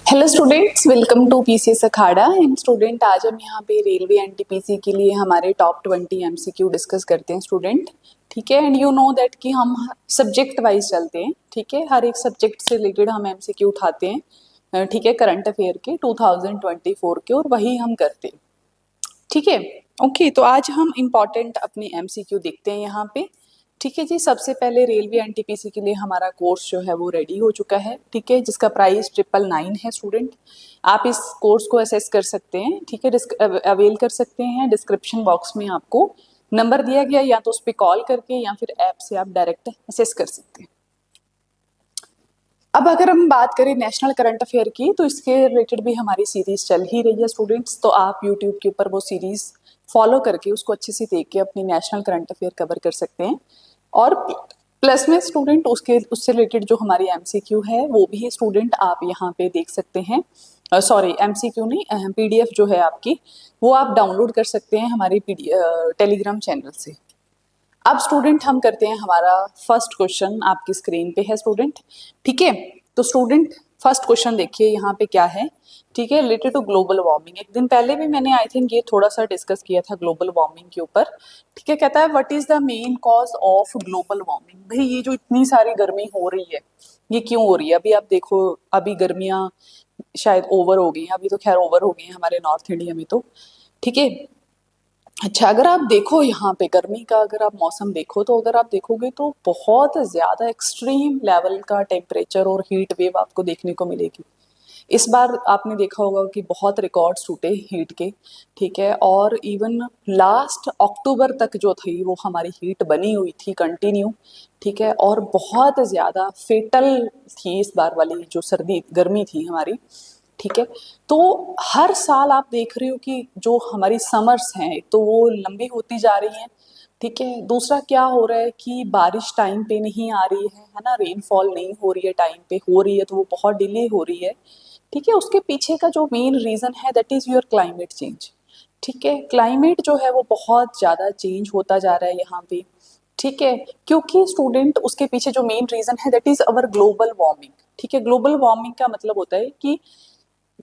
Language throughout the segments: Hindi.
Hello students, welcome to PCS Akhada. And student, आज हम यहाँ पे रेलवे एनटीपीसी के लिए हमारे टॉप 20 एमसीक्यू डिस्कस करते हैं स्टूडेंट। ठीक है, एंड यू नो दैट कि हम सब्जेक्ट वाइज चलते हैं। ठीक है, हर एक सब्जेक्ट से रिलेटेड हम एमसीक्यू उठाते हैं। ठीक है, करंट अफेयर के 2024 के, और वही हम करते हैं। ठीक है, ओके। तो आज हम इम्पॉर्टेंट अपने एमसीक्यू देखते हैं यहाँ पे। ठीक है जी, सबसे पहले रेलवे एनटीपीसी के लिए हमारा कोर्स जो है वो रेडी हो चुका है। ठीक है, जिसका प्राइस 999 है स्टूडेंट। आप इस कोर्स को असेस कर सकते हैं। ठीक है, अवेल कर सकते हैं। डिस्क्रिप्शन बॉक्स में आपको नंबर दिया गया, या तो उस पर कॉल करके या फिर ऐप से आप डायरेक्ट असेस कर सकते हैं। अब अगर हम बात करें नेशनल करंट अफेयर की, तो इसके रिलेटेड भी हमारी सीरीज चल ही रही है स्टूडेंट्स। तो आप यूट्यूब के ऊपर वो सीरीज फॉलो करके उसको अच्छे से देख के अपनी नेशनल करंट अफेयर कवर कर सकते हैं। और प्लस में स्टूडेंट उससे रिलेटेड जो हमारी एमसीक्यू है वो भी स्टूडेंट आप यहाँ पे देख सकते हैं। सॉरी, एमसीक्यू नहीं, पीडीएफ जो है आपकी, वो आप डाउनलोड कर सकते हैं हमारे टेलीग्राम चैनल से। अब स्टूडेंट हम करते हैं, हमारा फर्स्ट क्वेश्चन आपकी स्क्रीन पे है स्टूडेंट। ठीक है, तो स्टूडेंट फर्स्ट क्वेश्चन देखिए यहाँ पे क्या है। ठीक है, रिलेटेड टू ग्लोबल वार्मिंग। एक दिन पहले भी मैंने आई थिंक ये थोड़ा सा डिस्कस किया था ग्लोबल वार्मिंग के ऊपर। ठीक है, कहता है what is the main cause of global warming. भाई, ये जो इतनी सारी गर्मी हो रही है, ये क्यों हो रही है? अभी आप देखो, अभी गर्मियां शायद ओवर हो गई हैं। अभी तो खैर ओवर हो गई हैं हमारे नॉर्थ इंडिया में तो। ठीक है, अच्छा, अगर आप देखो यहाँ पे गर्मी का, अगर आप मौसम देखो, तो अगर आप देखोगे तो बहुत ज्यादा एक्सट्रीम लेवल का टेम्परेचर और हीट वेव आपको देखने को मिलेगी। इस बार आपने देखा होगा कि बहुत रिकॉर्ड्स टूटे हीट के। ठीक है, और इवन लास्ट अक्टूबर तक जो थी वो हमारी हीट बनी हुई थी कंटिन्यू। ठीक है, और बहुत ज्यादा फेटल थी इस बार वाली जो सर्दी गर्मी थी हमारी। ठीक है, तो हर साल आप देख रहे हो कि जो हमारी समर्स हैं तो वो लंबी होती जा रही हैं। ठीक है, दूसरा क्या हो रहा है कि बारिश टाइम पे नहीं आ रही है ना, रेनफॉल नहीं हो रही है टाइम पे, हो रही है तो वो बहुत डिले हो रही है। ठीक है, उसके पीछे का जो मेन रीजन है that is your climate change. ठीक है, क्लाइमेट जो है वो बहुत ज्यादा चेंज होता जा रहा है यहाँ पे। ठीक है, क्योंकि स्टूडेंट उसके पीछे जो मेन रीजन है that is our global warming. ठीक है, ग्लोबल वार्मिंग का मतलब होता है कि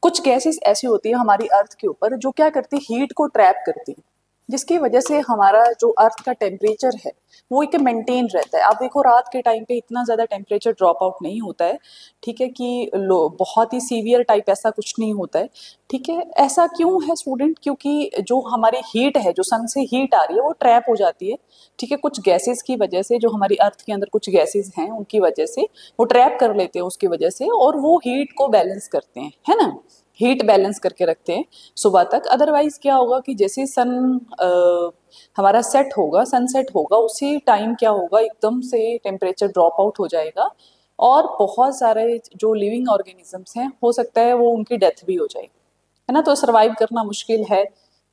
कुछ गैसेस ऐसी होती है हमारी अर्थ के ऊपर जो क्या करती है, हीट को ट्रैप करती है, जिसकी वजह से हमारा जो अर्थ का टेम्परेचर है वो एक मेंटेन रहता है। आप देखो, रात के टाइम पे इतना ज़्यादा टेम्परेचर ड्रॉप आउट नहीं होता है। ठीक है, कि बहुत ही सीवियर टाइप ऐसा कुछ नहीं होता है। ठीक है, ऐसा क्यों है स्टूडेंट? क्योंकि जो हमारी हीट है, जो सन से हीट आ रही है, वो ट्रैप हो जाती है। ठीक है, कुछ गैसेस की वजह से, जो हमारी अर्थ के अंदर कुछ गैसेस हैं उनकी वजह से वो ट्रैप कर लेते हैं उसकी वजह से, और वो हीट को बैलेंस करते हैं, है ना, हीट बैलेंस करके रखते हैं सुबह तक। अदरवाइज क्या होगा कि जैसे सन हमारा सेट होगा, सनसेट होगा, उसी टाइम क्या होगा, एकदम से टेम्परेचर ड्रॉप आउट हो जाएगा, और बहुत सारे जो लिविंग ऑर्गेनिजम्स हैं हो सकता है वो उनकी डेथ भी हो जाए, है ना, तो सर्वाइव करना मुश्किल है।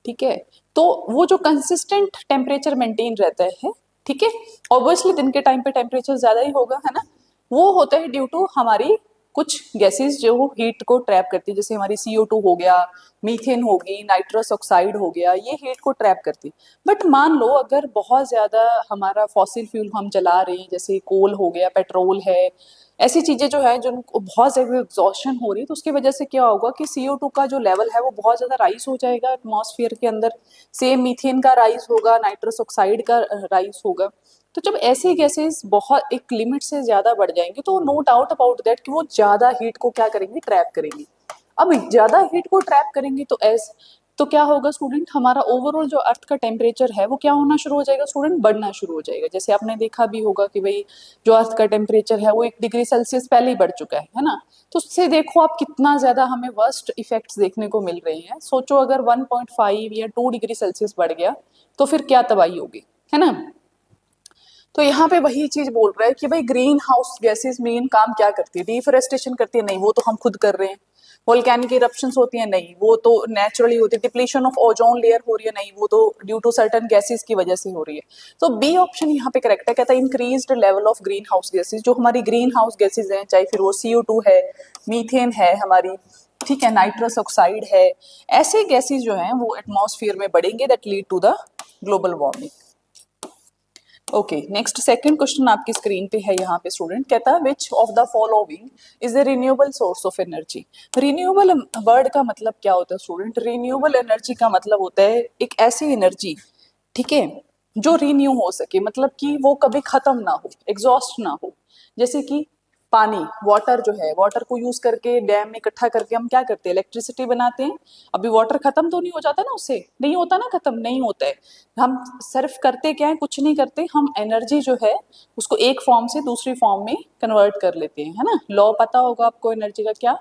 ठीक है, तो वो जो कंसिस्टेंट टेम्परेचर मेंटेन रहता है, ठीक है, ऑब्वियसली दिन के टाइम पे टेम्परेचर ज्यादा ही होगा, है ना, वो होता है ड्यू टू हमारी कुछ गैसेस जो हीट को ट्रैप करती है, जैसे हमारी CO2 हो गया, मीथेन होगी, नाइट्रस ऑक्साइड हो गया, ये हीट को ट्रैप करती है। बट मान लो अगर बहुत ज्यादा हमारा फॉसिल फ्यूल हम जला रहे हैं, जैसे कोल हो गया, पेट्रोल है, ऐसी चीजें जो है जिनको बहुत ज्यादा एग्जॉशन हो रही है, तो उसकी वजह से क्या होगा कि CO2 का जो लेवल है वो बहुत ज्यादा राइज हो जाएगा एटमॉस्फेयर के अंदर। सेम मीथेन का राइज होगा, नाइट्रस ऑक्साइड का राइज होगा। तो जब ऐसे गैसेस बहुत एक लिमिट से ज्यादा बढ़ जाएंगे, तो नो डाउट अबाउट दैट कि वो ज्यादा हीट को क्या करेंगे, ट्रैप करेंगे। अब ज्यादा हीट को ट्रैप करेंगे तो क्या होगा स्टूडेंट, हमारा ओवरऑल जो अर्थ का टेम्परेचर है वो क्या होना शुरू हो जाएगा स्टूडेंट, बढ़ना शुरू हो जाएगा। जैसे आपने देखा भी होगा कि भाई जो अर्थ का टेम्परेचर है वो 1 डिग्री सेल्सियस पहले ही बढ़ चुका है ना। तो उससे देखो आप कितना ज्यादा हमें वर्स्ट इफेक्ट्स देखने को मिल रहे हैं। सोचो अगर 1.5 या 2 डिग्री सेल्सियस बढ़ गया तो फिर क्या तबाही होगी, है ना। तो यहाँ पे वही चीज बोल रहा है कि भाई ग्रीन हाउस गैसेस मेन काम क्या करती है, डिफोरेस्टेशन करती है, नहीं वो तो हम खुद कर रहे हैं। वोल्केनिक इरप्शंस होती है, नहीं वो तो नेचुरली होती है। डिप्लीशन ऑफ ओजोन लेयर हो रही है, नहीं वो तो ड्यू टू सर्टेन गैसेस की वजह से हो रही है। तो बी ऑप्शन यहाँ पे करेक्ट है, कहता है increased level of green house gases. जो हमारी ग्रीन हाउस गैसेज हैं, चाहे फिर वो CO2 है, मीथेन है हमारी, ठीक है, नाइट्रस ऑक्साइड है, ऐसे गैसेज जो हैं वो एटमॉस्फेयर में बढ़ेंगे, that lead to the global warming. Okay, next second question आपकी स्क्रीन पे है यहाँ पे स्टूडेंट, कहता है which of the following is a renewable source of energy. Renewable word का मतलब क्या होता है स्टूडेंट? रिन्यूएबल एनर्जी का मतलब होता है एक ऐसी एनर्जी, ठीक है, जो रिन्यू हो सके, मतलब कि वो कभी खत्म ना हो, एग्जॉस्ट ना हो। जैसे कि पानी, वाटर जो है, वाटर को यूज करके डैम में इकट्ठा करके हम क्या करते हैं, इलेक्ट्रिसिटी बनाते हैं। अभी वाटर खत्म तो नहीं हो जाता ना, उससे नहीं होता ना, खत्म नहीं होता है। हम सिर्फ करते क्या है, कुछ नहीं करते, हम एनर्जी जो है उसको एक फॉर्म से दूसरी फॉर्म में कन्वर्ट कर लेते हैं, है ना। लॉ पता होगा आपको एनर्जी का, क्या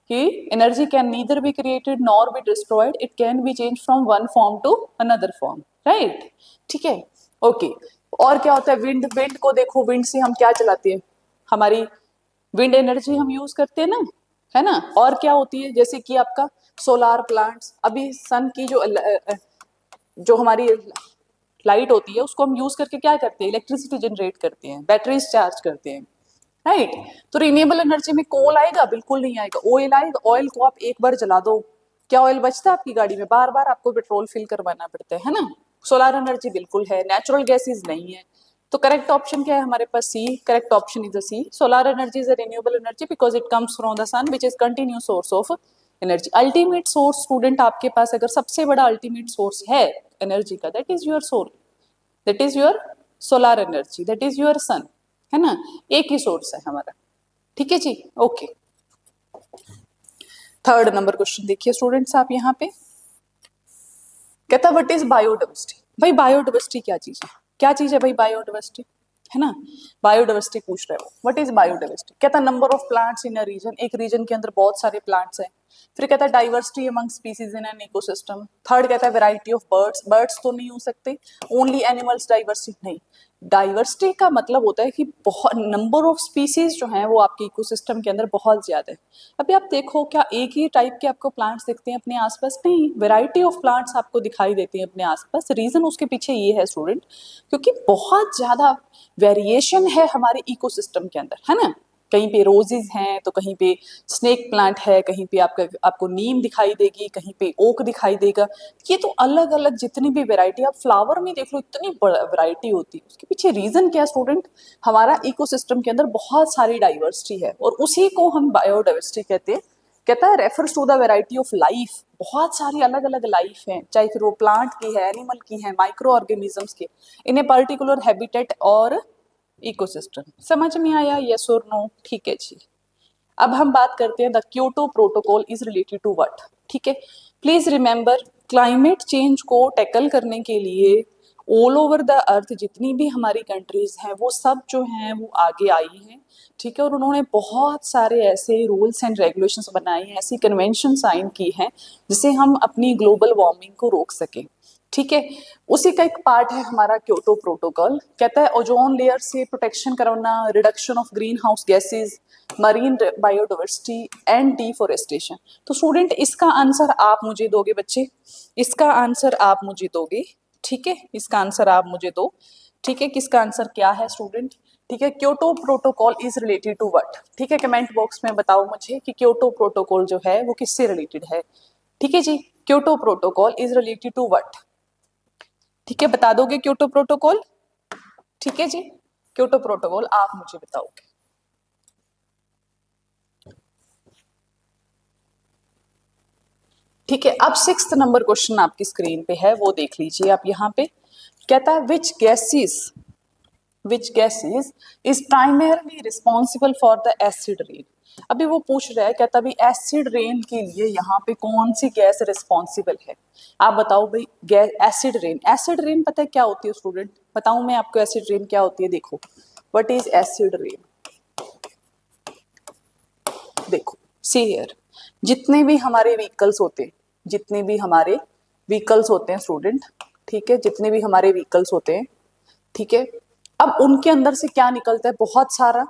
कि energy can neither be created nor be destroyed, it can be change from one form to another form, right. ठीक है, ओके। और क्या होता है, विंड, विंड को देखो, विंड से हम क्या चलाते हैं, हमारी विंड एनर्जी हम यूज करते हैं ना, है ना। और क्या होती है, जैसे कि आपका सोलार प्लांट्स, अभी सन की जो हमारी लाइट होती है उसको हम यूज करके क्या करते हैं, इलेक्ट्रिसिटी जनरेट करते हैं, बैटरीज चार्ज करते हैं, राइट। तो रिन्यूएबल एनर्जी में कोल आएगा, बिल्कुल नहीं आएगा। ऑयल आएगा, ऑयल को आप एक बार जला दो, क्या ऑयल बचता है आपकी गाड़ी में? बार बार आपको पेट्रोल फिल करवाना पड़ता है ना। सोलर एनर्जी बिल्कुल है, नेचुरल गैसेज नहीं है। तो करेक्ट ऑप्शन क्या है हमारे पास? C, correct option is C. Solar energy is a renewable energy because it comes from the sun which is continue source of energy. Ultimate source student आपके पास अगर सबसे बड़ा अल्टीमेट सोर्स है एनर्जी का, that is your soul, that is your solar energy, that is your sun, है ना। एक ही सोर्स है हमारा, ठीक है जी, ओके। थर्ड नंबर क्वेश्चन देखिए स्टूडेंट्स आप यहाँ पे, कहता व्हाट इज बायोडाइवर्सिटी। भाई बायोडाइवर्सिटी क्या चीज है, क्या चीज है भाई बायोडाइवर्सिटी, है ना। बायोडाइवर्सिटी पूछ रहे हो, व्हाट इज बायोडाइवर्सिटी। कहता number of plants in a region, एक रीजन के अंदर बहुत सारे प्लांट्स हैं। फिर कहता है diversity among species in an ecosystem. Third कहता है वैरायटी ऑफ बर्ड्स, बर्ड्स तो नहीं हो सकते, ओनली एनिमल्स डाइवर्सिटी नहीं। डाइवर्सिटी का मतलब होता है कि बहुत नंबर ऑफ स्पीसीज जो हैं वो आपके इकोसिस्टम के अंदर बहुत ज्यादा है। अभी आप देखो, क्या एक ही टाइप के आपको प्लांट्स दिखते हैं अपने आसपास? नहीं, वैरायटी ऑफ प्लांट्स आपको दिखाई देती हैं अपने आसपास। रीजन उसके पीछे ये है स्टूडेंट, क्योंकि बहुत ज्यादा वेरिएशन है हमारे इकोसिस्टम के अंदर, है ना। कहीं पे रोजेज हैं तो कहीं पे स्नेक प्लांट है, कहीं पे आपको नीम दिखाई देगी, कहीं पे ओक दिखाई देगा। ये तो अलग अलग जितनी भी वैरायटी, आप फ्लावर में देख लो इतनी वैरायटी होती है। उसके पीछे रीजन क्या है स्टूडेंट? हमारा इकोसिस्टम के अंदर बहुत सारी डाइवर्सिटी है और उसी को हम बायोडाइवर्सिटी कहते हैं। कहता है refers to the variety of life, बहुत सारी अलग अलग लाइफ है, चाहे फिर वो प्लांट की है, एनिमल की है, माइक्रो ऑर्गेनिजम्स की, इन ए पर्टिकुलर हैबिटेट और इकोसिस्टम। समझ में आया, यस और नो? ठीक है जी। अब हम बात करते हैं the Kyoto protocol is related to what. ठीक है, प्लीज रिमेंबर, क्लाइमेट चेंज को टैकल करने के लिए ऑल ओवर द अर्थ जितनी भी हमारी कंट्रीज हैं वो सब जो हैं वो आगे आई हैं, ठीक है। और उन्होंने बहुत सारे ऐसे रूल्स एंड रेगुलेशंस बनाए हैं, ऐसी कन्वेंशन साइन की हैं जिससे हम अपनी ग्लोबल वार्मिंग को रोक सकें, ठीक है। उसी का एक पार्ट है हमारा क्योटो प्रोटोकॉल। कहता है ओजोन लेयर से प्रोटेक्शन करवाना, reduction of green house gases, marine biodiversity and deforestation. तो स्टूडेंट इसका आंसर आप मुझे दोगे बच्चे, इसका आंसर आप मुझे दोगे, ठीक है। इसका आंसर आप मुझे दो, ठीक है। किसका आंसर क्या है स्टूडेंट? ठीक है, Kyoto protocol is related to what? ठीक है, कमेंट बॉक्स में बताओ मुझे कि क्योटो प्रोटोकॉल जो है वो किससे रिलेटेड है। ठीक है जी, Kyoto protocol is related to what? ठीक है, बता दोगे क्योटो प्रोटोकॉल? ठीक है जी, क्योटो प्रोटोकॉल आप मुझे बताओगे। ठीक है, अब सिक्स्थ नंबर क्वेश्चन आपकी स्क्रीन पे है, वो देख लीजिए आप यहाँ पे। कहता है which gases is primarily responsible for the acid rain. अभी वो पूछ रहा है, कहता भी एसिड रेन के लिए यहाँ पे कौन सी गैस रिस्पॉन्सिबल है। आप बताओ भाई, gas acid rain, acid rain पता है क्या होती है स्टूडेंट? बताऊं मैं आपको एसिड रेन क्या होती है? देखो, व्हाट इज एसिड रेन। देखो सी हियर, जितने भी हमारे व्हीकल्स होते हैं, जितने भी हमारे व्हीकल्स होते हैं स्टूडेंट, ठीक है, जितने भी हमारे व्हीकल्स होते हैं, ठीक है। अब उनके अंदर से क्या निकलता है? बहुत सारा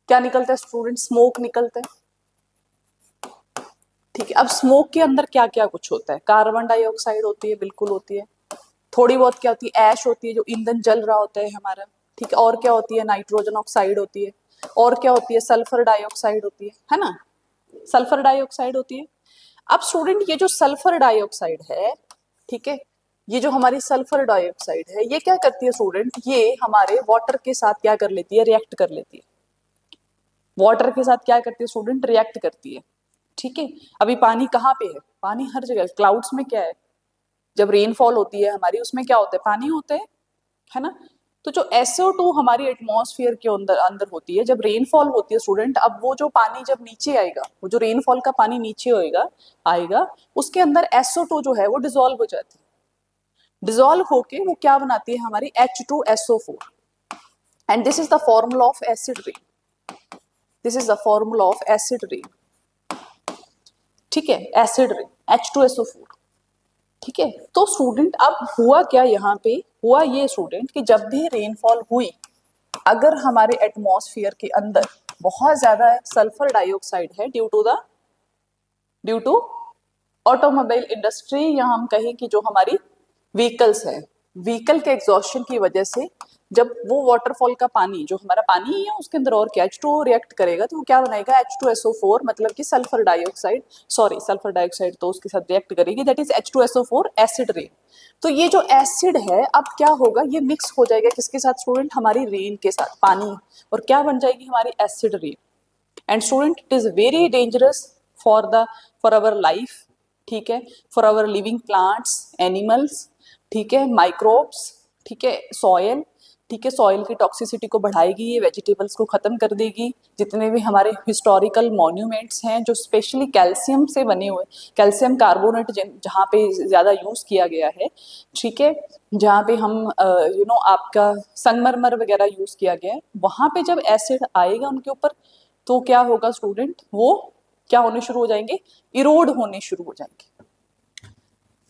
क्या निकलता है स्टूडेंट? स्मोक निकलता है, ठीक है। अब स्मोक के अंदर क्या क्या कुछ होता है? कार्बन डाइऑक्साइड होती है, बिल्कुल होती है। थोड़ी बहुत क्या होती है? ऐश होती है, जो ईंधन जल रहा होता है हमारा, ठीक है। और क्या होती है? नाइट्रोजन ऑक्साइड होती है। और क्या होती है? सल्फर डाइऑक्साइड होती है ना। सल्फर डाइऑक्साइड होती है। अब स्टूडेंट ये जो सल्फर डाइऑक्साइड है, ठीक है, ये जो हमारी सल्फर डाइऑक्साइड है ये क्या करती है स्टूडेंट, ये हमारे वाटर के साथ क्या कर लेती है, रिएक्ट कर लेती है। वाटर के साथ क्या करती है स्टूडेंट, रिएक्ट करती है। ठीक है, अभी पानी कहाँ पे है, पानी हर जगह, क्लाउड्स में क्या है, जब रेनफॉल होती है हमारी उसमें क्या होता है, पानी होता है ना। तो जो SO2 हमारी एटमॉस्फेयर के अंदर अंदर होती है, जब रेनफॉल होती है स्टूडेंट, अब वो जो पानी जब नीचे आएगा, वो जो रेनफॉल का पानी नीचे होएगा आएगा, उसके अंदर SO2 जो है वो डिजोल्व हो जाती है। डिजोल्व होके वो क्या बनाती है हमारी H2SO4, and this is the formula of acid rain. This is the formula of acid rain. ठीक है, एसिड रेन H2SO4। ठीक है, तो स्टूडेंट अब हुआ क्या यहाँ पे, हुआ ये स्टूडेंट कि जब भी रेनफॉल हुई, अगर हमारे एटमॉस्फेयर के अंदर बहुत ज्यादा सल्फर डाइऑक्साइड है ड्यू टू ऑटोमोबाइल इंडस्ट्री, या हम कहें कि जो हमारी व्हीकल्स है, व्हीकल के एग्जॉस्शन की वजह से जब वो वाटरफॉल का पानी, जो हमारा पानी ही है उसके अंदर और क्या H2O रिएक्ट करेगा, तो वो क्या बनाएगा H2SO4, मतलब कि sulphur dioxide, sorry sulphur dioxide तो उसके साथ रिएक्ट करेगी, that is H2SO4 acid rain. तो ये जो एसिड है अब क्या होगा, ये मिक्स हो जाएगा किसके साथ स्टूडेंट, हमारी रेन के साथ, पानी, और क्या बन जाएगी हमारी acid rain. And student it is very dangerous for our life. ठीक है, for our living plants, animals, ठीक है, माइक्रोब्स, ठीक है, सॉयल, ठीक है, सॉइल की टॉक्सिसिटी को बढ़ाएगी, ये वेजिटेबल्स को खत्म कर देगी। जितने भी हमारे हिस्टोरिकल मॉन्यूमेंट्स हैं जो स्पेशली कैल्शियम से बने हुए, कैल्शियम कार्बोनेट जहाँ पे ज़्यादा यूज़ किया गया है, ठीक है, जहाँ पे हम आपका संगमरमर वगैरह यूज़ किया गया है, वहाँ पे जब एसिड आएगा उनके ऊपर, तो क्या होगा स्टूडेंट, वो क्या होने शुरू हो जाएंगे, इरोड होने शुरू हो जाएंगे।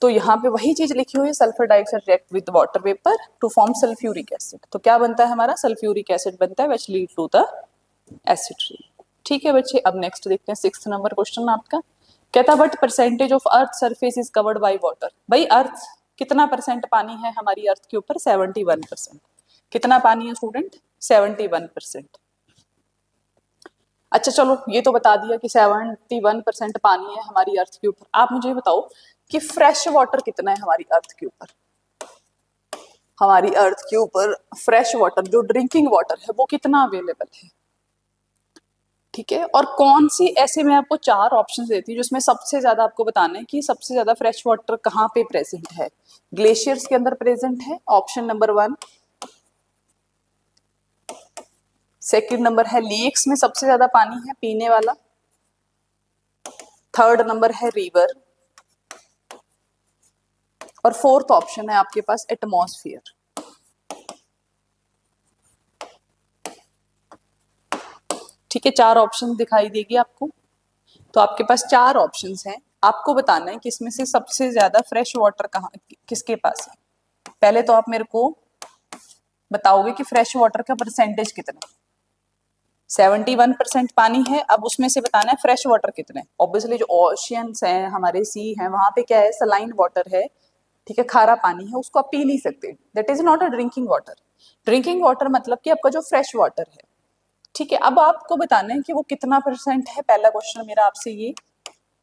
तो यहाँ पे वही चीज लिखी हुई है, sulphur dioxide react with water vapour to form sulphuric acid. तो क्या बनता है हमारा, सल्फ्यूरिक एसिड बनता है, which lead to the acid rain. ठीक है बच्चे, अब नेक्स्ट देखते हैं 6th नंबर क्वेश्चन आपका। कहता what percentage of earth surface is covered by water. भाई अर्थ कितना परसेंट पानी है हमारी अर्थ के ऊपर, 71%। कितना पानी है स्टूडेंट, 71%। अच्छा चलो ये तो बता दिया कि 71% पानी है हमारी अर्थ के ऊपर। आप मुझे बताओ कि फ्रेश वाटर कितना है हमारी अर्थ के ऊपर। हमारी अर्थ के ऊपर फ्रेश वाटर, जो ड्रिंकिंग वाटर है, वो कितना अवेलेबल है। ठीक है, और कौन सी, ऐसे मैं आपको 4 ऑप्शन देती हूँ जिसमें सबसे ज्यादा आपको बताना है कि सबसे ज्यादा फ्रेश वाटर कहाँ पे प्रेजेंट है। ग्लेशियर्स के अंदर प्रेजेंट है, ऑप्शन नंबर 1। सेकंड नंबर है लेक्स में सबसे ज्यादा पानी है पीने वाला। थर्ड नंबर है रिवर, और फोर्थ ऑप्शन है आपके पास एटमॉस्फेयर। ठीक है, 4 ऑप्शन दिखाई देगी आपको, तो आपके पास 4 ऑप्शंस हैं, आपको बताना है कि इसमें से सबसे ज्यादा फ्रेश वाटर कहाँ, किसके पास है। पहले तो आप मेरे को बताओगे कि फ्रेश वाटर का परसेंटेज कितना है। 71% पानी है, अब उसमें से बताना है फ्रेश वाटर कितने। ऑब्वियसली जो ओशियंस हैं, हमारे सी हैं, वहां पे क्या है, सलाइन वाटर है, ठीक है, खारा पानी है, उसको आप पी नहीं सकते, that is not a drinking water. Drinking water मतलब कि आपका जो फ्रेश वाटर है। ठीक है, अब आपको बताना है कि वो कितना परसेंट है, पहला क्वेश्चन मेरा आपसे ये।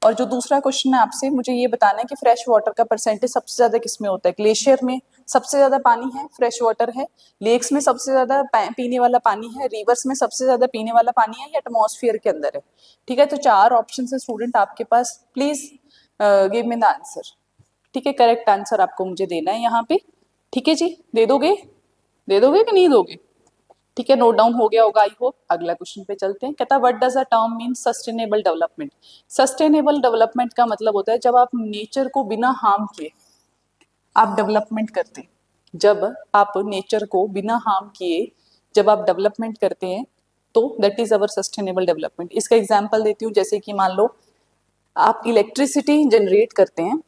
और जो दूसरा क्वेश्चन है आपसे, मुझे ये बताना है कि फ्रेश वाटर का परसेंटेज सबसे ज्यादा किसमें होता है। ग्लेशियर में सबसे ज्यादा पानी है, फ्रेश वाटर है। लेक्स में सबसे ज्यादा पीने वाला पानी है। रिवर्स में सबसे ज्यादा पीने वाला पानी है, या एटमॉस्फेयर के अंदर है। ठीक है, तो 4 ऑप्शन है स्टूडेंट आपके पास, please give me the answer. ठीक है, करेक्ट आंसर आपको मुझे देना है यहाँ पे। ठीक है जी, दे दोगे कि नहीं दोगे। ठीक है, नोट डाउन हो गया होगा आई होप। अगला क्वेश्चन पे चलते हैं। कहता what does a term mean sustainable development. Sustainable development का मतलब होता है जब आप नेचर को बिना हार्म किए आप डेवलपमेंट करते हैं। जब आप नेचर को बिना हार्म किए जब आप डेवलपमेंट करते हैं, तो that is our sustainable development. इसका एग्जाम्पल देती हूँ, जैसे कि मान लो आप इलेक्ट्रिसिटी जनरेट करते हैं,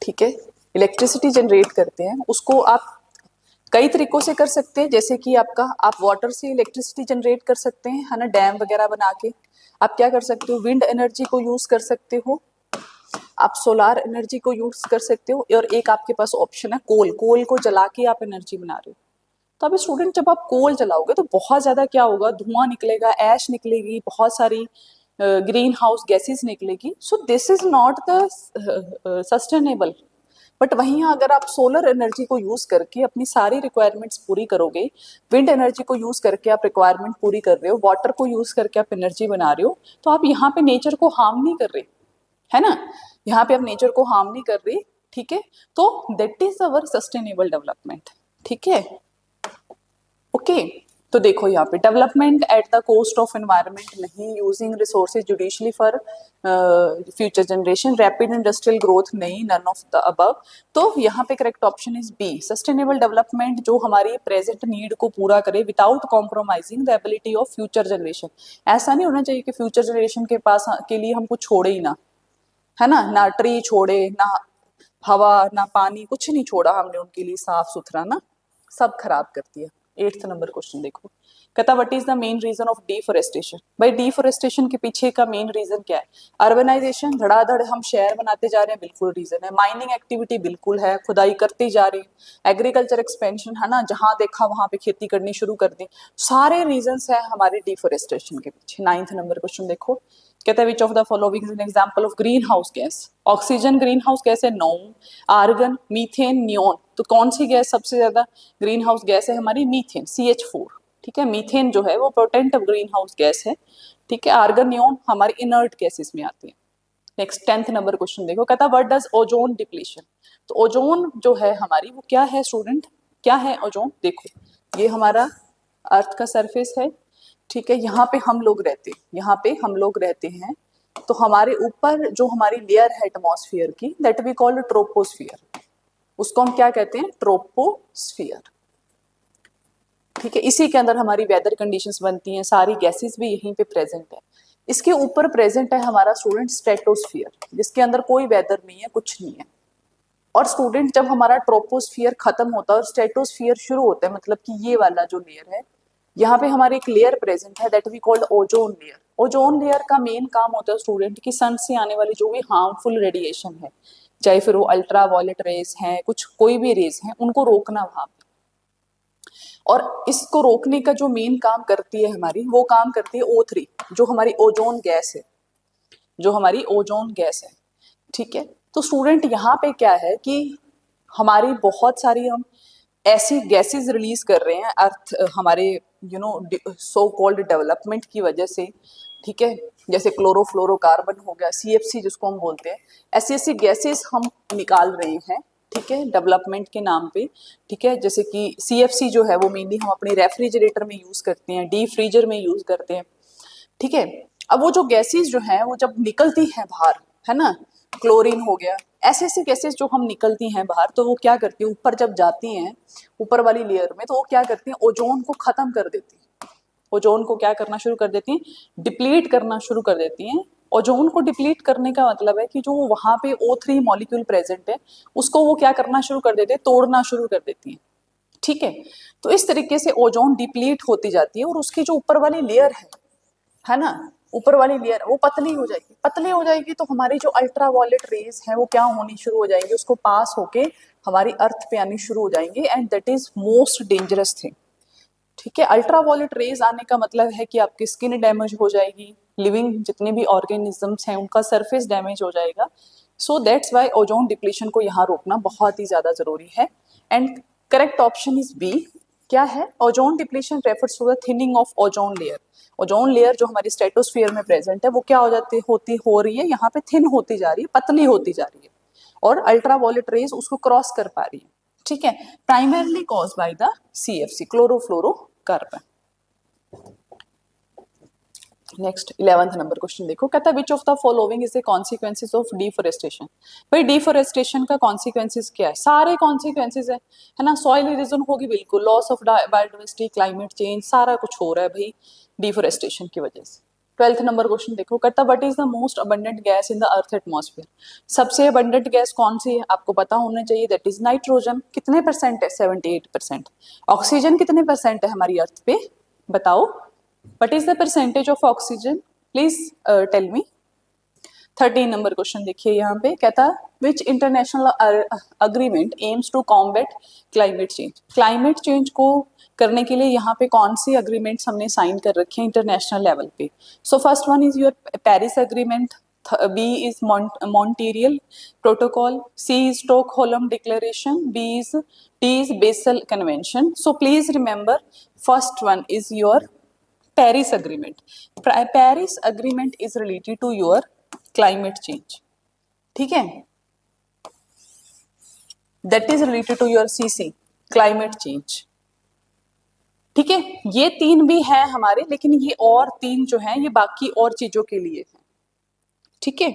ठीक है, इलेक्ट्रिसिटी जनरेट करते हैं, उसको आप कई तरीकों से कर सकते हैं। जैसे कि आप वाटर से इलेक्ट्रिसिटी जनरेट कर सकते हैं, है ना, डैम वगैरह बना के। आप क्या कर सकते हो, विंड एनर्जी को यूज कर सकते हो, आप सोलार एनर्जी को यूज कर सकते हो, और एक आपके पास ऑप्शन है कोल को जला के आप एनर्जी बना रहे हो। तो अभी स्टूडेंट जब आप कोल जलाओगे तो बहुत ज्यादा क्या होगा, धुआं निकलेगा, ऐश निकलेगी, बहुत सारी ग्रीन हाउस गैसेस निकलेगी, so this is not the sustainable. But वहीं अगर आप सोलर एनर्जी को यूज करके अपनी सारी रिक्वायरमेंट्स पूरी करोगे, विंड एनर्जी को यूज करके आप रिक्वायरमेंट पूरी कर रहे हो, वाटर को यूज करके आप एनर्जी बना रहे हो, तो आप यहाँ पे नेचर को हार्म नहीं कर रहे, है ना, यहाँ पे आप नेचर को हार्म नहीं कर रहे, ठीक है। तो that is our sustainable development, ठीक है, ओके। तो देखो यहाँ पे development at the cost of environment नहीं, using resources judiciously for future generation, rapid industrial growth नहीं, नन ऑफ द अबव। तो यहाँ पे correct option is B, sustainable development जो हमारी प्रेजेंट नीड को पूरा करे without compromising the ability of future generation. ऐसा नहीं होना चाहिए कि फ्यूचर जनरेशन के पास के लिए हम कुछ छोड़े ही ना, है ना ट्री छोड़े, ना हवा, ना पानी, कुछ नहीं छोड़ा हमने उनके लिए साफ सुथरा ना, सब खराब कर दिया। 8th नंबर क्वेश्चन देखो, कहता what is the main reason of deforestation. भाई डिफोरेस्टेशन के पीछे का मेन रीजन क्या है? अर्बनाइजेशन, धड़ाधड़ हम शहर बनाते जा रहे हैं, बिल्कुल रीजन है। माइनिंग एक्टिविटी बिल्कुल है, खुदाई करते जा रहे हैं। एग्रीकल्चर एक्सपेंशन, है ना, जहां देखा वहां पे खेती करनी शुरू कर दी, सारे रीजन है हमारे डिफोरेस्टेशन के पीछे। 9th नंबर क्वेश्चन देखो, कहता है which of the following is an example of green house gas. Oxygen green house gas है, नो। आर्गन, मीथेन, नियोन, तो कौन सी गैस सबसे ज्यादा ग्रीन हाउस गैस है हमारी? मीथेन, CH4, ठीक है। मीथेन जो है वो पोटेंट ग्रीन हाउस गैस है, ठीक है। आर्गन, नियोन हमारी इनर्ट गैसेस में आती है। नेक्स्ट 10th नंबर क्वेश्चन देखो, कहता व्हाट डज ओजोन डिप्लीशन। तो ओजोन जो है हमारी वो क्या है स्टूडेंट, क्या है ओजोन? देखो ये हमारा अर्थ का सरफेस है, ठीक है, यहाँ पे हम लोग रहते हैं, यहाँ पे हम लोग रहते हैं, तो हमारे ऊपर जो हमारी लेयर है एटमॉस्फेयर की, दैट वी कॉल्ड ट्रोपोस्फियर, उसको हम क्या कहते हैं? ट्रोपोस्फियर, ठीक है। इसी के अंदर हमारी वेदर कंडीशंस बनती हैं, सारी गैसेस भी यहीं पे प्रेजेंट है। इसके ऊपर प्रेजेंट है हमारा स्टूडेंट स्ट्रेटोस्फियर, जिसके अंदर कोई वेदर नहीं है, कुछ नहीं है। और स्टूडेंट जब हमारा ट्रोपोस्फियर खत्म होता है और स्ट्रेटोस्फियर शुरू होता है, मतलब कि ये वाला जो लेयर है, यहाँ पे हमारी एक लेयर प्रेजेंट है that we called ozone layer. Ozone layer का मेन काम होता है स्टूडेंट कि सन से आने वाली जो भी हार्मफुल रेडिएशन है, चाहे फिर वो अल्ट्रा वायलेट रेज हैं, कुछ कोई भी रेज हैं, उनको रोकना वहां पे। और इसको रोकने का जो मेन काम करती है हमारी, वो काम करती है O3, जो हमारी ओजोन गैस है, जो हमारी ओजोन गैस है, ठीक है। तो स्टूडेंट यहाँ पे क्या है कि हमारी बहुत सारी हम ऐसी गैसेस रिलीज कर रहे हैं अर्थ हमारे सो कॉल्ड डेवलपमेंट की वजह से, ठीक है। जैसे क्लोरोफ्लोरोकार्बन हो गया, CFC जिसको हम बोलते हैं, ऐसी ऐसी गैसेस हम निकाल रहे हैं, ठीक है, डेवलपमेंट के नाम पे, ठीक है। जैसे कि CFC जो है वो मेनली हम अपने रेफ्रिजरेटर में यूज करते हैं, डीप फ्रीजर में यूज करते हैं, ठीक है। अब वो जो गैसेस जो हैं वो जब निकलती हैं बाहर, है ना, क्लोरीन हो गया, ऐसे ऐसी गैसेस जो हम निकलती हैं बाहर, तो वो क्या करती हैं ऊपर जब जाती हैं ऊपर वाली लेयर में, तो वो क्या करती हैं ओजोन को खत्म कर देती हैं। ओजोन को क्या करना शुरू कर देती हैं? डिप्लीट करना शुरू कर देती हैं। ओजोन को डिप्लीट करने का मतलब है कि जो वहां पे O3 मॉलिक्यूल प्रेजेंट है, उसको वो क्या करना शुरू कर देते हैं? तोड़ना शुरू कर देती हैं, ठीक है। तो इस तरीके से ओजोन डिप्लीट होती जाती है और उसकी जो ऊपर वाली लेयर है ना, ऊपर वाली लेयर वो पतली हो जाएगी, पतली हो जाएगी, तो हमारी जो अल्ट्रा वायलेट रेज है वो क्या होनी शुरू हो जाएंगी, उसको पास होके हमारी अर्थ पे आनी शुरू हो जाएंगी, and that is most dangerous thing, ठीक है। अल्ट्रा वायलेट रेज आने का मतलब है कि आपकी स्किन डैमेज हो जाएगी, लिविंग जितने भी ऑर्गेनिजम्स हैं उनका सरफेस डैमेज हो जाएगा। So that's why ozone depletion को यहाँ रोकना बहुत ही ज्यादा जरूरी है। And correct option is B, क्या है? Ozone depletion refers to the thinning of ozone layer. Ozone layer जो हमारी स्ट्रेटोस्फीयर में प्रेजेंट है वो क्या हो रही है, यहाँ पे थिन होती जा रही है, पतली होती जा रही है, और अल्ट्रा वायलेट रेज उसको क्रॉस कर पा रही है, ठीक है। Primarily cause by the CFC, chlorofluorocarbon. Next 11th number question देखो, कहता है which of the following is the consequences of deforestation. भाई डिफोरेस्टेशन का कॉन्सिक्वेंसेज क्या है? सारे कॉन्सिक्वेंसेज है ना, सॉइल इरोजन होगी बिल्कुल, loss of biodiversity, climate change, सारा कुछ हो रहा है भाई डिफोरेस्टेशन की वजह से। 12th नंबर क्वेश्चन देखो, कहता what is the most abundant gas in the earth atmosphere. सबसे अबंडेंट गैस कौन सी है आपको पता होना चाहिए, दैट इज नाइट्रोजन। कितने परसेंट है? 78%। ऑक्सीजन कितने परसेंट है हमारी अर्थ पे, बताओ? What is the percentage of oxygen? Please tell me. 13 number question देखिए यहाँ पे कहता which international agreement aims to combat climate change. Climate change को करने के लिए यहाँ पे कौन सी अग्रीमेंट्स हमने साइन कर रखे हैं इंटरनेशनल लेवल पे। So first one is your Paris agreement, B is Montreal protocol, C is Stockholm declaration, D is Basel convention. So please remember first one is your Paris Agreement. Paris Agreement is related to your climate change. ठीक है, that is related to your CC climate change. ठीक है, ये तीन भी है हमारे, लेकिन ये और तीन जो हैं ये बाकी और चीजों के लिए है। ठीक है,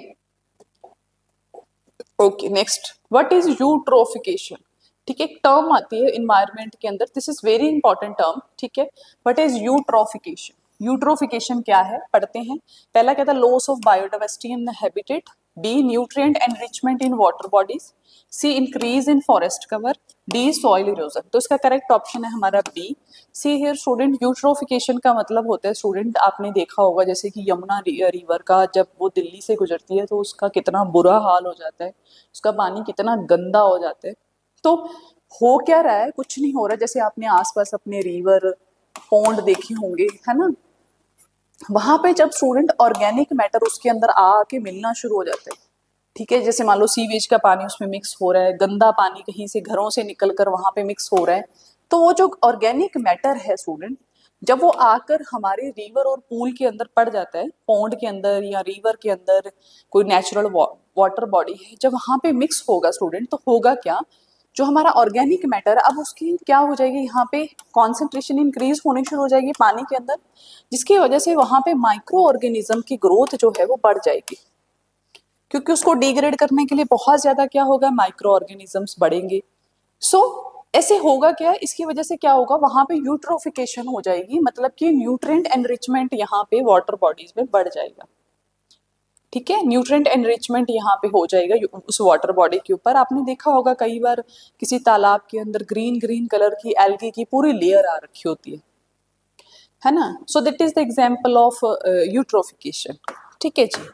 okay next, what is eutrophication. ठीक है, एक टर्म आती है इन्वायरमेंट के अंदर, this is very important term. ठीक है, व्हाट इज यूट्रोफिकेशन। यूट्रोफिकेशन क्या है पढ़ते हैं। पहला कहता है loss of biodiversity in the habitat, B nutrient enrichment in water bodies, C increase in forest cover, D soil erosion. तो इसका करेक्ट ऑप्शन है हमारा B. See here student, eutrophication का मतलब होता है स्टूडेंट, आपने देखा होगा जैसे कि यमुना रिवर का जब वो दिल्ली से गुजरती है तो उसका कितना बुरा हाल हो जाता है, उसका पानी कितना गंदा हो जाता है। तो हो क्या रहा है, कुछ नहीं हो रहा। जैसे आपने आसपास अपने रिवर पॉन्ड देखे होंगे, है ना, वहां पे जब स्टूडेंट ऑर्गेनिक मैटर उसके अंदर आके मिलना शुरू हो जाता है। ठीक है, जैसे मान लो सीवेज का पानी उसमें मिक्स हो रहा है, गंदा पानी कहीं से घरों से निकल कर वहां पे मिक्स हो रहा है, तो वो जो ऑर्गेनिक मैटर है स्टूडेंट, जब वो आकर हमारे रिवर और पूल के अंदर पड़ जाता है, पॉन्ड के अंदर या रिवर के अंदर, कोई नेचुरल वाटर बॉडी है, जब वहां पे मिक्स होगा स्टूडेंट, तो होगा क्या, जो हमारा ऑर्गेनिक मैटर अब उसकी क्या हो जाएगी, यहाँ पे कॉन्सेंट्रेशन इंक्रीज होनी शुरू हो जाएगी पानी के अंदर, जिसकी वजह से वहां पे माइक्रो ऑर्गेनिज्म की ग्रोथ जो है वो बढ़ जाएगी, क्योंकि उसको डिग्रेड करने के लिए बहुत ज्यादा क्या होगा, माइक्रो ऑर्गेनिजम्स बढ़ेंगे। सो ऐसे होगा क्या, इसकी वजह से क्या होगा, वहां पे यूट्रोफिकेशन हो जाएगी, मतलब कि न्यूट्रिएंट एनरिचमेंट यहाँ पे वाटर बॉडीज में बढ़ जाएगा। ठीक है, न्यूट्रिएंट एनरिचमेंट यहाँ पे हो जाएगा उस वाटर बॉडी के ऊपर। आपने देखा होगा कई बार किसी तालाब के अंदर ग्रीन ग्रीन कलर की एल्गी की पूरी लेयर आ रखी होती है ना। So that is the example of eutrophication. ठीक है जी,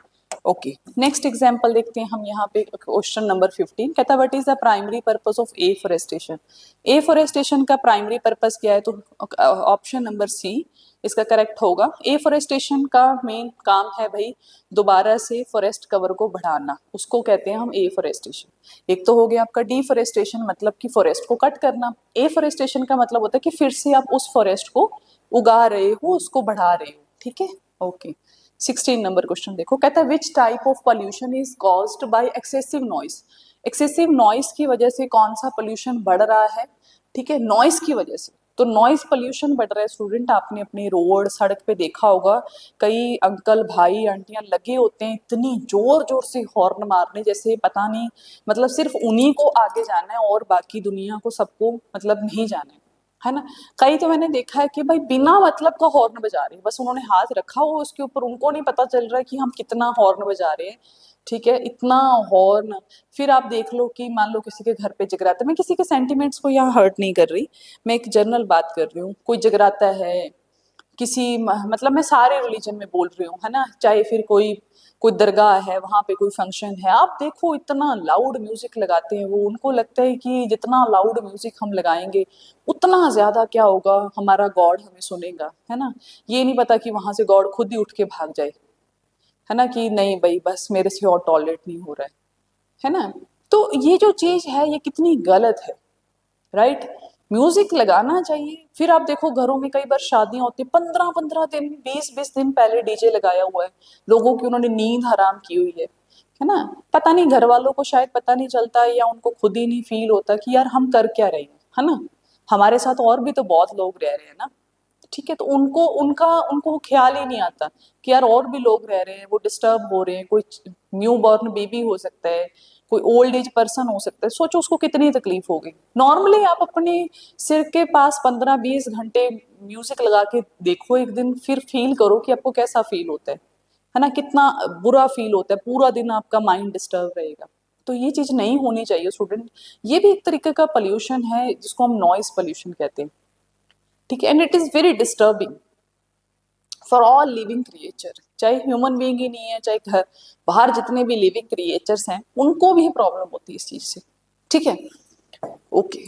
ओके नेक्स्ट एग्जांपल देखते हैं हम यहाँ पे। क्वेश्चन नंबर 15 कहता है what is the primary purpose of afforestation. Afforestation का प्राइमरी पर्पस क्या है, तो ऑप्शन नंबर सी इसका करेक्ट होगा। एफॉरेस्टेशन का मेन काम है भाई दोबारा से फॉरेस्ट कवर को बढ़ाना, उसको कहते हैं हम एफॉरेस्टेशन। एक तो हो गया आपका डिफॉरेस्टेशन, मतलब कि फॉरेस्ट को कट करना। एफॉरेस्टेशन का मतलब होता है कि फिर से आप उस फॉरेस्ट को उगा रहे हो, उसको बढ़ा रहे हो। ठीक है, ओके 16 नंबर क्वेश्चन देखो, कहता है which type of pollution is caused bye excessive noise. Excessive noise की वजह से कौन सा पोल्यूशन बढ़ रहा है। ठीक है, नॉइस की वजह से, तो नॉइस पोल्यूशन बढ़ रहा है स्टूडेंट। आपने अपनी रोड सड़क पे देखा होगा कई अंकल भाई आंटियां लगे होते हैं इतनी जोर जोर से हॉर्न मारने, जैसे पता नहीं मतलब सिर्फ उन्हीं को आगे जाना है और बाकी दुनिया को सबको मतलब नहीं जाना है ना। कई तो मैंने देखा है कि भाई बिना मतलब का हॉर्न बजा रहे हैं, बस उन्होंने हाथ रखा हो उसके ऊपर, उनको नहीं पता चल रहा है कि हम कितना हॉर्न बजा रहे हैं। ठीक है, इतना हॉर्न। फिर आप देख लो कि मान लो किसी के घर पे जगराता, मैं किसी के सेंटिमेंट्स को यहाँ हर्ट नहीं कर रही, मैं एक जनरल बात कर रही हूँ, कोई जगराता है किसी मतलब मैं सारे रिलीजन में बोल रही हूँ, है ना, चाहे फिर कोई कोई दरगाह है वहां पे कोई फंक्शन है, आप देखो इतना लाउड म्यूजिक लगाते हैं वो, उनको लगता है कि जितना लाउड म्यूजिक हम लगाएंगे उतना ज्यादा क्या होगा, हमारा गॉड हमें सुनेगा, है ना। ये नहीं पता कि वहां से गॉड खुद ही उठ के भाग जाए, है ना, कि नहीं भाई बस मेरे से और टॉलरेट नहीं हो रहा है ना। तो ये जो चीज है ये कितनी गलत है, राइट। म्यूजिक लगाना चाहिए। फिर आप देखो घरों में कई बार शादियां होती है, 15-15 दिन 20-20 दिन पहले डीजे लगाया हुआ है, लोगों की उन्होंने नींद हराम की हुई है ना। पता नहीं घर वालों को शायद पता नहीं चलता है या उनको खुद ही नहीं फील होता कि यार हम कर क्या रहे हैं, है ना, हमारे साथ और भी तो बहुत लोग रह रहे हैं ना। ठीक है, तो उनको ख्याल ही नहीं आता कि यार और भी लोग रह रहे हैं, वो डिस्टर्ब हो रहे हैं, कोई न्यू बॉर्न बेबी हो सकता है, कोई ओल्ड एज पर्सन हो सकता है, सोचो उसको कितनी तकलीफ होगी। नॉर्मली आप अपने सिर के पास 15-20 घंटे म्यूजिक लगा के देखो एक दिन, फिर फील करो कि आपको कैसा फील होता है ना, कितना बुरा फील होता है, पूरा दिन आपका माइंड डिस्टर्ब रहेगा। तो ये चीज नहीं होनी चाहिए स्टूडेंट। ये भी एक तरीके का पोल्यूशन है जिसको हम नॉइस पोल्यूशन कहते हैं। ठीक है, and it is very disturbing for all living creature, चाहे ह्यूमन बीइंग ही नहीं है, चाहे घर बाहर जितने भी लिविंग क्रिएचर्स हैं उनको भी प्रॉब्लम होती है इस चीज से। ठीक है, ओके।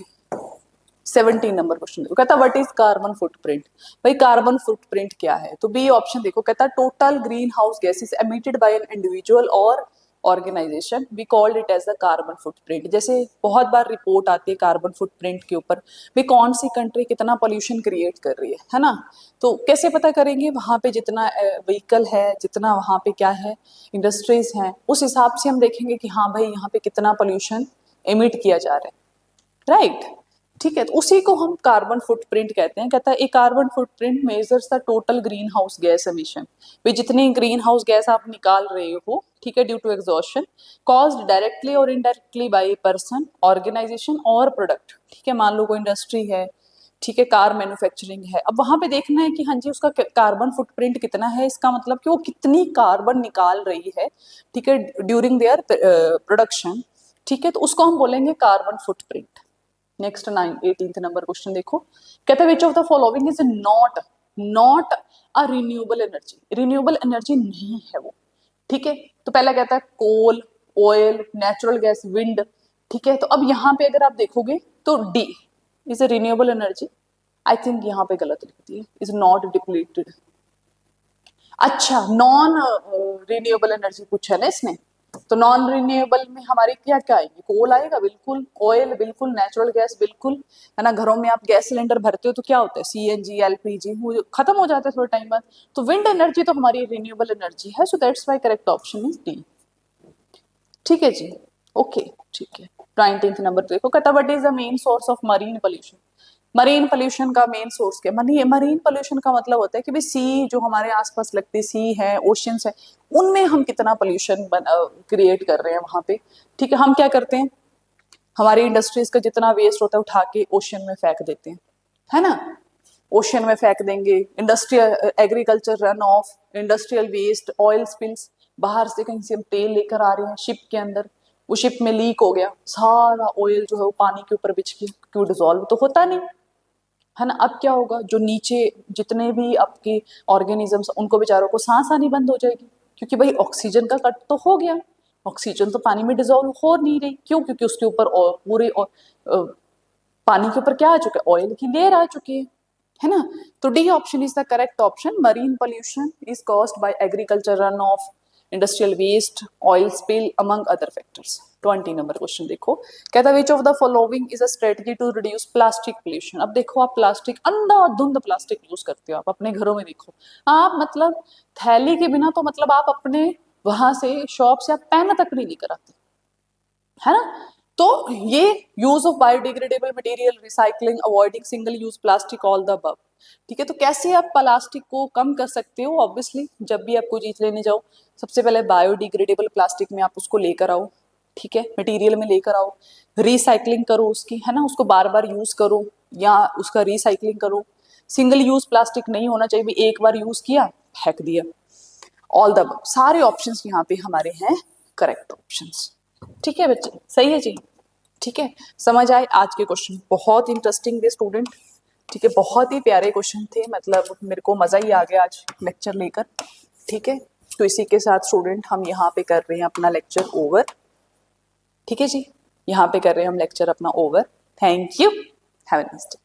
17 नंबर क्वेश्चन देखो, कहता व्हाट इज कार्बन फुटप्रिंट। भाई कार्बन फुटप्रिंट क्या है, तो बी ऑप्शन देखो, कहता total green house gases emitted by an individual और organisation, we called it as the carbon footprint. जैसे बहुत बार रिपोर्ट आती है कार्बन फुटप्रिंट के ऊपर, भी कौन सी कंट्री कितना पोल्यूशन क्रिएट कर रही है ना। तो कैसे पता करेंगे, वहां पे जितना व्हीकल है, जितना वहां पे क्या है इंडस्ट्रीज हैं, उस हिसाब से हम देखेंगे कि हाँ भाई यहाँ पे कितना पोल्यूशन एमिट किया जा रहा है, राइट। ठीक है, तो उसी को हम कार्बन फुटप्रिंट कहते हैं। कहता है a carbon footprint measures the total green house gas emission, भाई जितनी ग्रीन हाउस गैस आप निकाल रहे हो, ठीक है, due to exhaustion caused directly और इनडायरेक्टली बाय पर्सन, ऑर्गेनाइजेशन और प्रोडक्ट। ठीक है, मान लो कोई इंडस्ट्री है, ठीक है, कार मैन्युफैक्चरिंग है, अब वहां पे देखना है कि हाँ जी उसका कार्बन फुटप्रिंट कितना है, इसका मतलब कि वो कितनी कार्बन निकाल रही है, ठीक है, ड्यूरिंग देयर प्रोडक्शन। ठीक है, तो उसको हम बोलेंगे carbon footprint. Next 18th number question देखो, कहता है which of the following is not not a renewable energy. Renewable energy नहीं है वो। ठीक है, तो पहला कहता है कोल, ऑयल, नेचुरल गैस, विंड। ठीक है, तो अब यहाँ पे अगर आप देखोगे तो D is a renewable energy. I think यहाँ पे गलत लिख दी है, इज नॉट डिप्लीटेड। अच्छा, नॉन रिन्यूएबल एनर्जी पूछा है ना इसने, तो नॉन रिन्यूएबल में हमारी क्या क्या आएगी, कोल आएगा बिल्कुल, ऑयल बिल्कुल, नेचुरल गैस बिल्कुल, है ना। घरों में आप गैस सिलेंडर भरते हो तो क्या होता है, सीएनजी, एलपीजी, वो खत्म हो जाता है थोड़े टाइम बाद। तो विंड एनर्जी तो हमारी रिन्यूएबल एनर्जी है, सो that's Y correct option is D. ठीक है जी, ओके, ठीक है। 19th नंबर देखो, कहता what is the main source of marine pollution. Marine pollution का मेन सोर्स क्या, मरीन पोल्यूशन का मतलब होता है कि भाई सी जो हमारे आसपास लगती सी है, ओशियंस है, उनमें हम कितना पोल्यूशन क्रिएट कर रहे हैं वहां पे। ठीक है, हम क्या करते हैं, हमारी इंडस्ट्रीज का जितना वेस्ट होता है उठा के ओशियन में फेंक देते हैं, है ना। ओशियन में फेंक देंगे, industrial agriculture run off, industrial waste, oil spills, बाहर से कहीं से हम तेल लेकर आ रहे हैं शिप के अंदर, वो शिप में लीक हो गया, सारा ऑयल जो है वो पानी के ऊपर बिछ के, क्यों डिजोल्व तो होता नहीं, है ना। अब क्या होगा, जो नीचे जितने भी आपके ऑर्गेनिजम्स उनको बेचारों को सांस आनी बंद हो जाएगी, क्योंकि भाई ऑक्सीजन का कट तो हो गया, ऑक्सीजन तो पानी में डिजोल्व हो नहीं रही, क्यों, क्योंकि उसके ऊपर पूरे पानी के ऊपर क्या आ चुका है, ऑयल की लेयर आ चुकी है ना। तो D option is the correct option, marine pollution is caused by agriculture run off, industrial waste, oil spill among other factors. 20 number question देखो, कहता which of the following is a strategy to reduce plastic pollution. अब देखो आप प्लास्टिक, अंधाधुंध प्लास्टिक यूज करते हो आप अपने घरों में, देखो आप मतलब थैली के बिना तो मतलब आप अपने वहां से शॉप से आप पेन तक नहीं लेकर आते, है ना। तो ये use of biodegradable material, recycling, avoiding single use plastic, all the above. ठीक है, तो कैसे आप प्लास्टिक को कम कर सकते हो, ऑब्वियसली जब भी आप कोई चीज लेने जाओ सबसे पहले बायोडिग्रेडेबल प्लास्टिक में आप उसको लेकर आओ, ठीक है, मटेरियल में लेकर आओ, रिसाइकलिंग करो उसकी, है ना, उसको बार बार यूज करो या उसका रिसाइकलिंग करो। सिंगल यूज प्लास्टिक नहीं होना चाहिए, एक बार यूज किया फेंक दिया, ऑल द अबव। सारे ऑप्शंस यहाँ पे हमारे हैं करेक्ट ऑप्शंस। ठीक है बच्चे, सही है जी, ठीक है। समझ आए, आज के क्वेश्चन बहुत इंटरेस्टिंग थे स्टूडेंट, ठीक है, बहुत ही प्यारे क्वेश्चन थे, मतलब मेरे को मजा ही आ गया आज लेक्चर लेकर। ठीक है, तो इसी के साथ स्टूडेंट हम यहाँ पे कर रहे हैं अपना लेक्चर ओवर। ठीक है जी, यहाँ पे कर रहे हैं हम लेक्चर अपना over. Thank you, have a nice day.